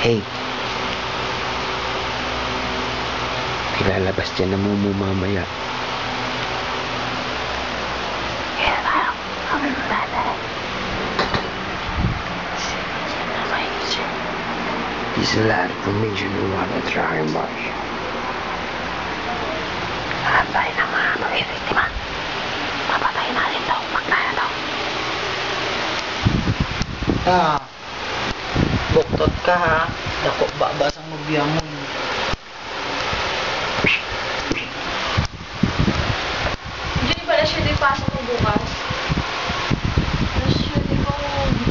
Hey! Ilalabas dyan na mo mamaya. There's a lot of information we want to try and watch. Antay na mga mag-ibigtima. Papatayin natin ito. Magkaya ito. Buktot ka ha. Dako babasang magbiyangon. Hindi pala siya pasok mo bukas. Tapos siya di ko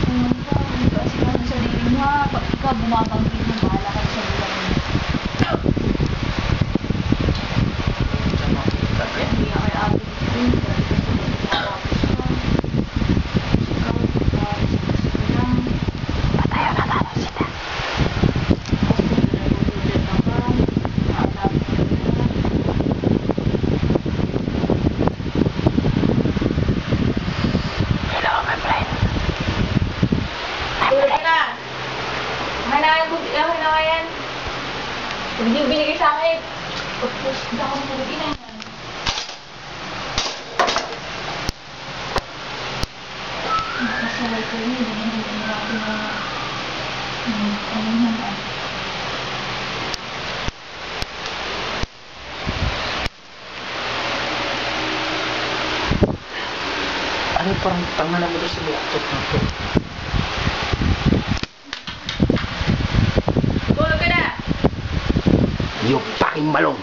pumunta. Kasi ka sa sarili mo ha. Pag ikaw bumabanggit mo, bahala ka sa buwan mo. Sa makita eh. Hindi ako ay ate dito. Dahil kasi magkakapos ka. Ikaw, pagkakas ka lang. Patayo na tayo sila. Tapos kung nagugulid ka pa, maalabi ka na. Hello, my friend. Tulog ka na! Okay na nga yan. Pag hindi mo binigay sa akin, tapos hindi ako matulogin na yan. Nakasaway ko yun, hindi natin na ano yan ah. Ano parang tanga na mo doon sa buktot na to? Tulog ka na! You fucking malong!